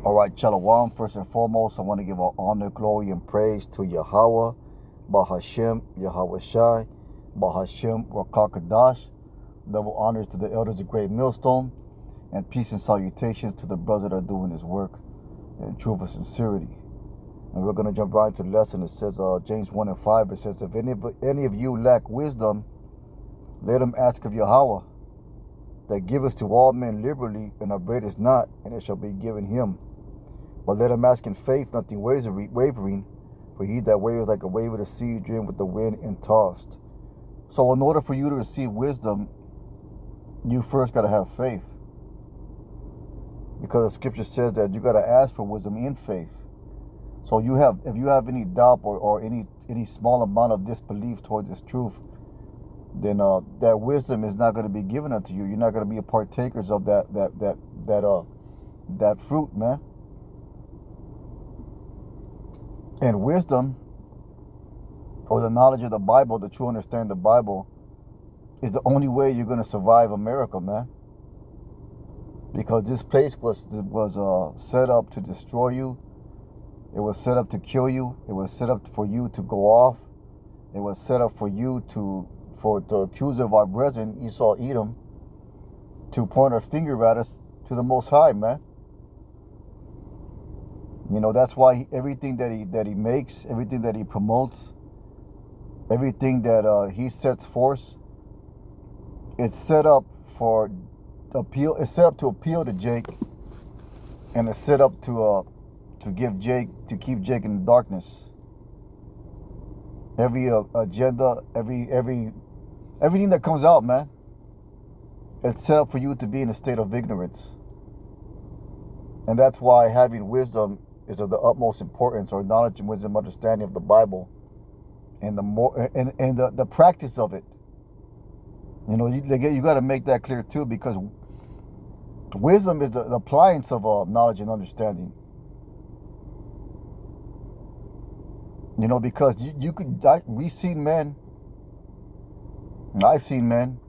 All right, Shalom. First and foremost, I want to give all honor, glory, and praise to Yahweh, Bahashem, Yahweh Shai, Bahashem, Rakakadash. Double honors to the elders of Great Millstone, and peace and salutations to the brothers that are doing his work in truth and sincerity. And we're going to jump right into the lesson. It says, James 1 and 5, it says, if any of you lack wisdom, let him ask of Yahweh, that giveth to all men liberally, and upbraideth not, and it shall be given him. But let him ask in faith, nothing wavering, for he that wavereth like a wave of the sea, driven with the wind and tossed. So in order for you to receive wisdom, you first got to have faith. Because the scripture says that you got to ask for wisdom in faith. So if you have any doubt or any small amount of disbelief towards this truth, then that wisdom is not going to be given unto you. You're not going to be a partakers of that fruit, man. And wisdom, or the knowledge of the Bible, the true understanding of the Bible, is the only way you're going to survive America, man. Because this place was set up to destroy you. It was set up to kill you. It was set up for you to go off. It was set up for you for the accuser of our brethren, Esau, Edom, to point a finger at us to the Most High, man. You know, that's why everything that he makes, everything that he promotes, everything that he sets forth, it's set up for appeal. It's set up to appeal to Jake, and it's set up to keep Jake in the darkness. Every agenda, everything that comes out, man, it's set up for you to be in a state of ignorance. And that's why having wisdom is of the utmost importance, or knowledge and wisdom, understanding of the Bible, and the practice of it. You know, you got to make that clear too, because wisdom is the appliance of knowledge and understanding. You know, because I've seen men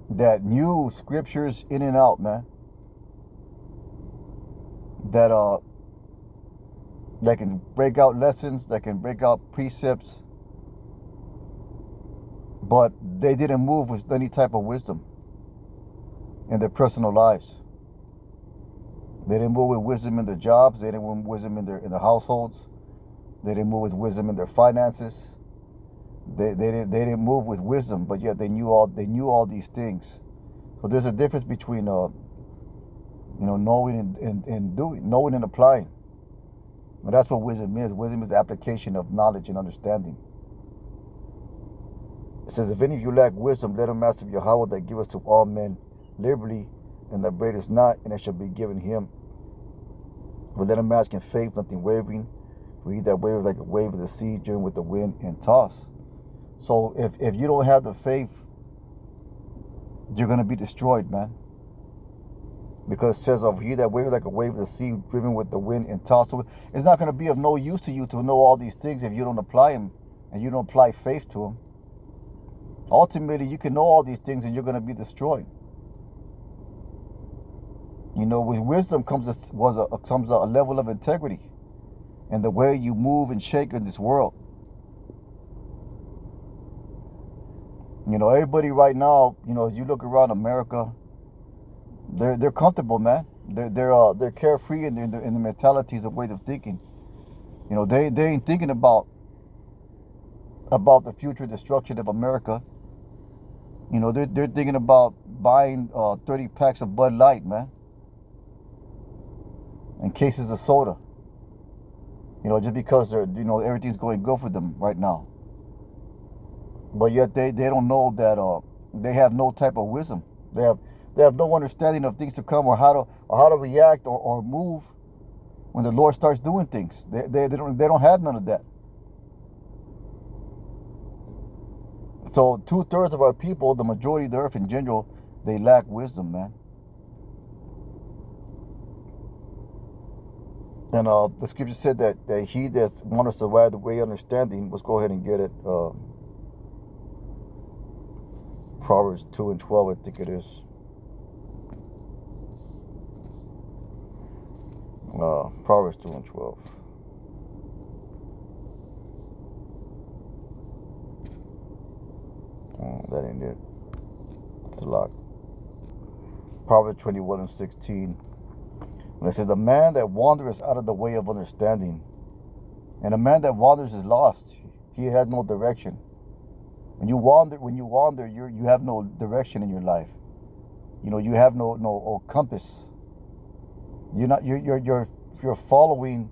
that knew scriptures in and out, man. That can break out lessons, that can break out precepts, but they didn't move with any type of wisdom in their personal lives. They didn't move with wisdom in their jobs. They didn't move with wisdom in their households. They didn't move with wisdom in their finances. They didn't move with wisdom, but yet they knew all these things. So there's a difference between knowing and doing, knowing and applying. And that's what wisdom is. Wisdom is the application of knowledge and understanding. It says, if any of you lack wisdom, let him ask of Yahweh, that giveth to all men liberally, and upbraideth not, and it shall be given him. But let him ask in faith, nothing wavering, for he that wavereth like a wave of the sea, driven with the wind and tossed. So if you don't have the faith, you're going to be destroyed, man. Because it says, of he that wavereth like a wave of the sea, driven with the wind and tossed. So it's not going to be of no use to you to know all these things if you don't apply them, and you don't apply faith to them. Ultimately, you can know all these things and you're going to be destroyed. You know, with wisdom comes a level of integrity and the way you move and shake in this world. You know, everybody right now, you know, you look around America, they're comfortable, man. They're carefree in the mentalities of ways of thinking. You know, they ain't thinking about the future destruction of America. You know, they're thinking about buying 30 packs of Bud Light, man, and cases of soda. You know, just because everything's going good for them right now. But yet they don't know that they have no type of wisdom. They have no understanding of things to come, or how to react or move when the Lord starts doing things. They don't have none of that. So 2/3 of our people, the majority of the earth in general, they lack wisdom, man. And the scripture said that he that wants to ride the way of understanding, let's go ahead and get it. Proverbs 2 and 12, I think it is. Proverbs 2 and 12. That ain't it. It's a lot. Proverbs 21 and 16. And it says, the man that wandereth out of the way of understanding, and a man that wanders is lost. He has no direction. When you wander, you have no direction in your life. You have no compass. You're following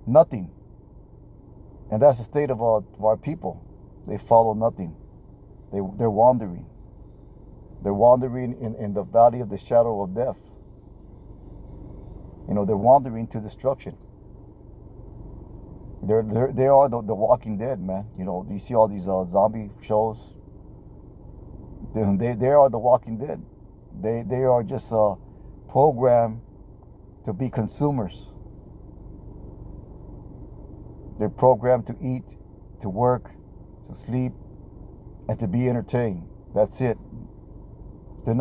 nothing. And that's the state of our people. They follow nothing. They're wandering. They're wandering in the valley of the shadow of death. They're wandering to destruction. They are the Walking Dead, man. You see all these zombie shows. They are the Walking Dead. They are just programmed to be consumers. They're programmed to eat, to work, to sleep, and to be entertained. That's it. They're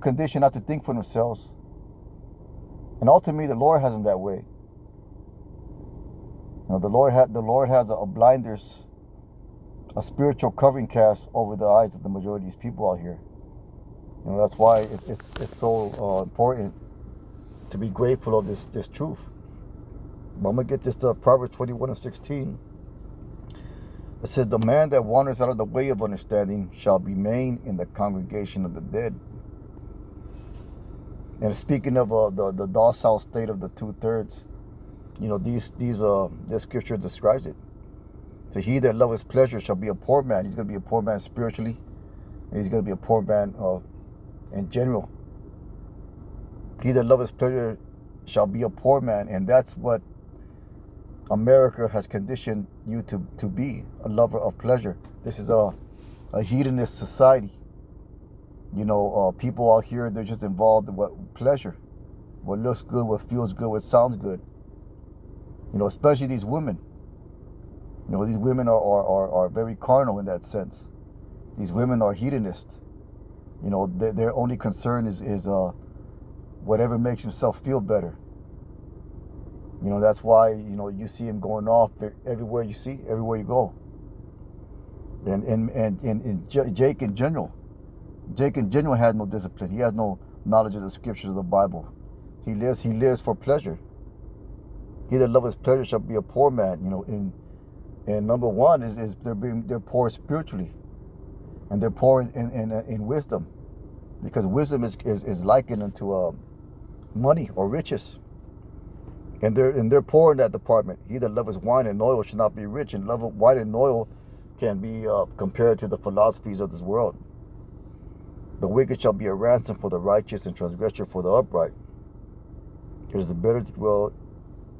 conditioned not to think for themselves. And ultimately, the Lord has them that way. The Lord has a blinders, a spiritual covering cast over the eyes of the majority of these people out here. That's why it's so important to be grateful of this truth. But I'm gonna get this to Proverbs 21 and 16. It says, the man that wanders out of the way of understanding shall remain in the congregation of the dead. And speaking of the docile state of the 2/3, this scripture describes it. So he that loveth pleasure shall be a poor man. He's going to be a poor man spiritually, and he's going to be a poor man in general. He that loveth pleasure shall be a poor man, and that's what America has conditioned you to be, a lover of pleasure. This is a hedonist society. People out here, they're just involved in what pleasure, what looks good, what feels good, what sounds good. Especially these women. These women are very carnal in that sense. These women are hedonist. Their only concern is whatever makes himself feel better. That's why you see him going off everywhere you go. And Jake in general has no discipline. He has no knowledge of the scriptures of the Bible. He lives for pleasure. He that loveth pleasure shall be a poor man. And number one is they're poor spiritually, and they're poor in wisdom, because wisdom is likened unto money or riches. And they're poor in that department. He that loveth wine and oil should not be rich. And love of wine and oil can be compared to the philosophies of this world. The wicked shall be a ransom for the righteous, and transgressor for the upright. It is the better to dwell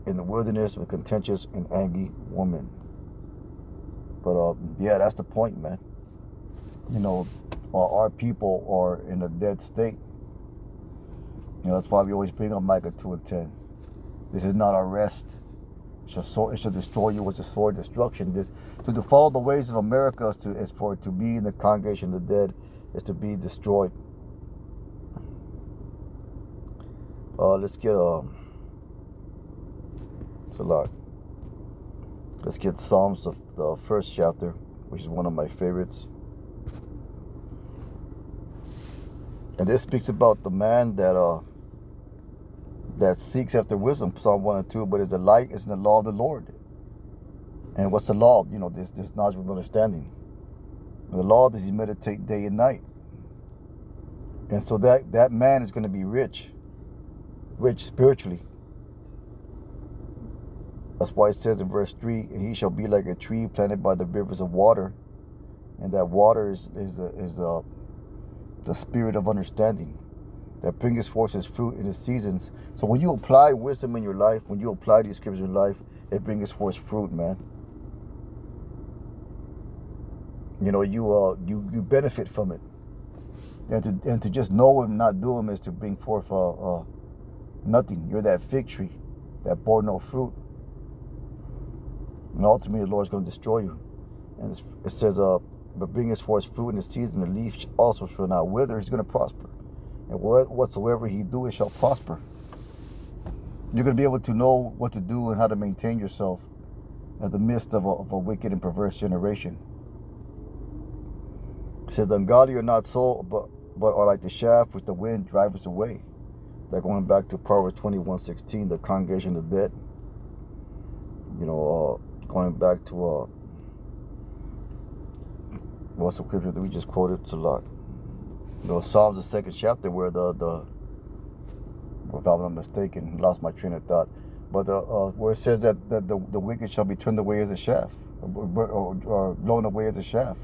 in the wilderness with contentious and angry woman. But yeah, that's the point, man. Our people are in a dead state. That's why we always bring up Micah 2 and 10. This is not our rest. It shall destroy you with the sword of destruction. To follow the ways of America is for to be in the congregation of the dead, is to be destroyed. Let's get it's a lot. Let's get Psalms, the first chapter, which is one of my favorites. And this speaks about the man that seeks after wisdom, Psalm 1 and 2, but his delight is in the law of the Lord. And what's the law? This knowledge of understanding. And the law does he meditate day and night. And so that man is going to be rich spiritually. That's why it says in verse 3, and he shall be like a tree planted by the rivers of water. And that water is the spirit of understanding that brings forth his fruit in his seasons. So when you apply wisdom in your life, when you apply these scriptures in your life, it brings forth fruit, man. You benefit from it. And to just know and not do them is to bring forth nothing. You're that fig tree that bore no fruit. And ultimately the Lord's going to destroy you. And it says, but bring forth fruit in the season, the leaf also shall not wither. He's going to prosper. and whatsoever he do, it shall prosper. You're going to be able to know what to do and how to maintain yourself in the midst of a wicked and perverse generation. It says, the ungodly are not so, but are like the shaft which the wind drives away. They're going back to Proverbs 21:16, the congregation of the dead. Going back to what's the scripture that we just quoted? It's a lot. Psalms, the second chapter, where if I'm not mistaken, lost my train of thought, but where it says that the wicked shall be turned away as a shaft, or blown away as a shaft,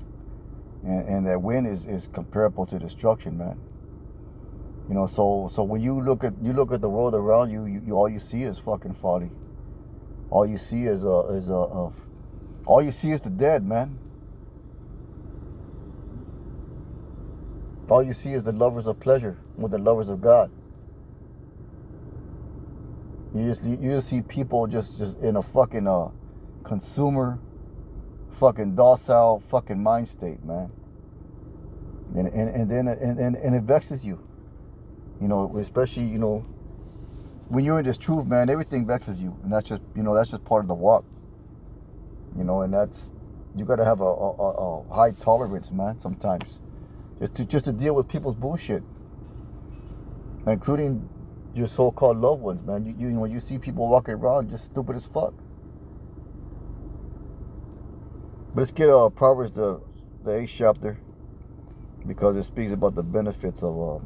and that wind is comparable to destruction, man. So when you look at the world around you, you all you see is fucking folly. All you see is all you see is the dead, man. All you see is the lovers of pleasure with the lovers of God. You just see people just in a fucking consumer, fucking docile fucking mind state, man. And then it vexes you. Especially when you're in this truth, man, everything vexes you, and that's just part of the walk. And that's, you gotta have a high tolerance, man. Sometimes, just to deal with people's bullshit, including your so-called loved ones, man. You see people walking around just stupid as fuck. But let's get Proverbs the 8th chapter, because it speaks about the benefits of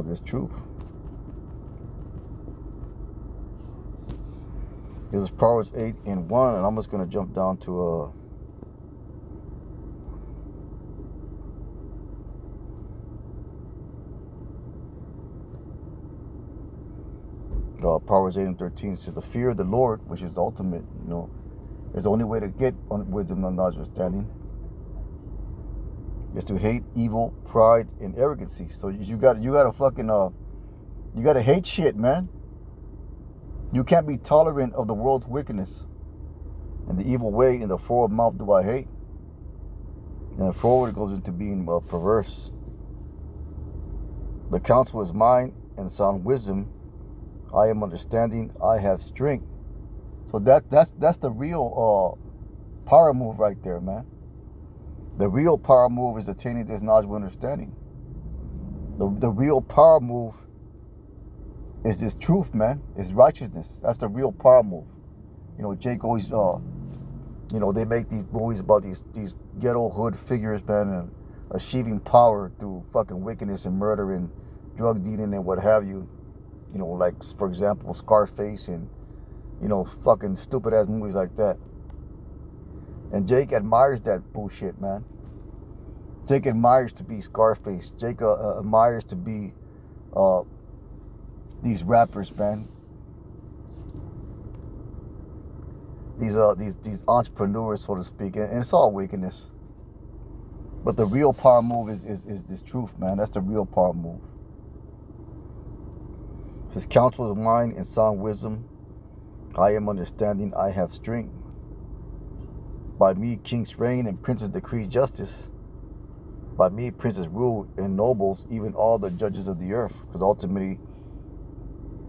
this truth. It was Proverbs 8:1, and I'm just gonna jump down to Proverbs 8:13. Says, the fear of the Lord, which is the ultimate, is the only way to get wisdom and understanding, is to hate evil, pride, and arrogancy. So you gotta fucking you gotta hate shit, man. You can't be tolerant of the world's wickedness and the evil way. In the forward mouth do I hate, and the forward goes into being perverse. The counsel is mine, and sound wisdom. I am understanding. I have strength. So that's the real power move right there, man. The real power move is attaining this knowledge of understanding. The real power move is this truth, man. It's righteousness. That's the real power move. Jake always, they make these movies about these ghetto hood figures, man, and achieving power through fucking wickedness and murder and drug dealing and what have you. Like, for example, Scarface and, fucking stupid ass movies like that. And Jake admires that bullshit, man. Jake admires to be Scarface. Jake admires to be these rappers, man. These entrepreneurs, so to speak, and it's all wickedness. But the real power move is this truth, man. That's the real power move. It says, counsel is mine and sound wisdom. I am understanding. I have strength. By me kings reign and princes decree justice. By me princes rule and nobles, even all the judges of the earth. Because ultimately,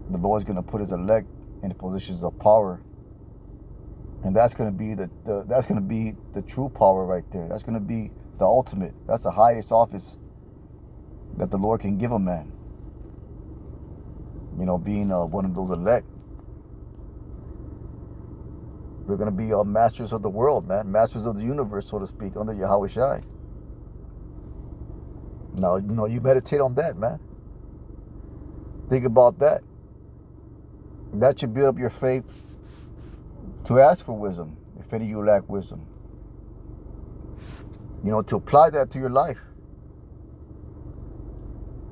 the Lord's going to put his elect in positions of power, and that's going to be the true power right there. That's going to be the ultimate. That's the highest office that the Lord can give a man. Being one of those elect. We're going to be masters of the world, man. Masters of the universe, so to speak, under Yahweh Shai. Now, you meditate on that, man. Think about that. That should build up your faith to ask for wisdom, if any of you lack wisdom. To apply that to your life.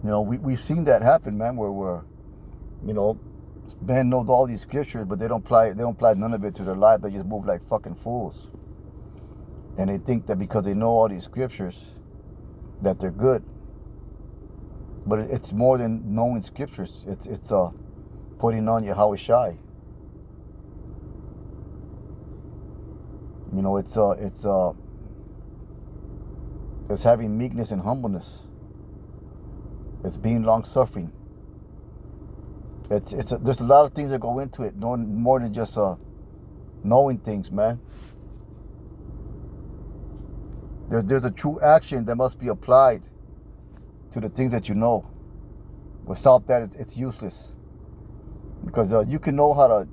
We've seen that happen, man, where men know all these scriptures, but they don't apply none of it to their life. They just move like fucking fools. And they think that because they know all these scriptures, that they're good. But it's more than knowing scriptures. It's putting on Yahweh Shai. It's having meekness and humbleness. It's being long-suffering. There's a lot of things that go into it, knowing more than just knowing things, man. There's a true action that must be applied to the things that you know. Without that, it's useless. Because you can know how to,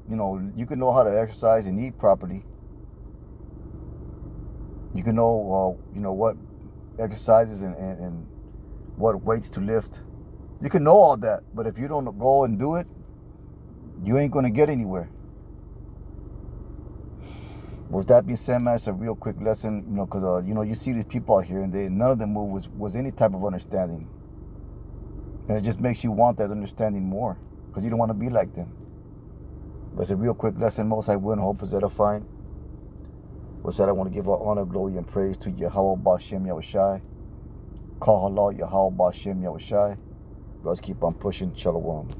you can know how to exercise and eat properly. You can know, what exercises and what weights to lift. You can know all that, but if you don't go and do it, you ain't gonna get anywhere. With that being said, man, it's a real quick lesson, because you see these people out here, and none of them move was any type of understanding, and it just makes you want that understanding more, because you don't want to be like them. But it's a real quick lesson. Most I will and hope is edifying. With that, I want to give all honor, glory, and praise to Yahweh Bashem Yahushai. Call Allah Yahweh Bashem Yahushai. Let's keep on pushing. Shalom.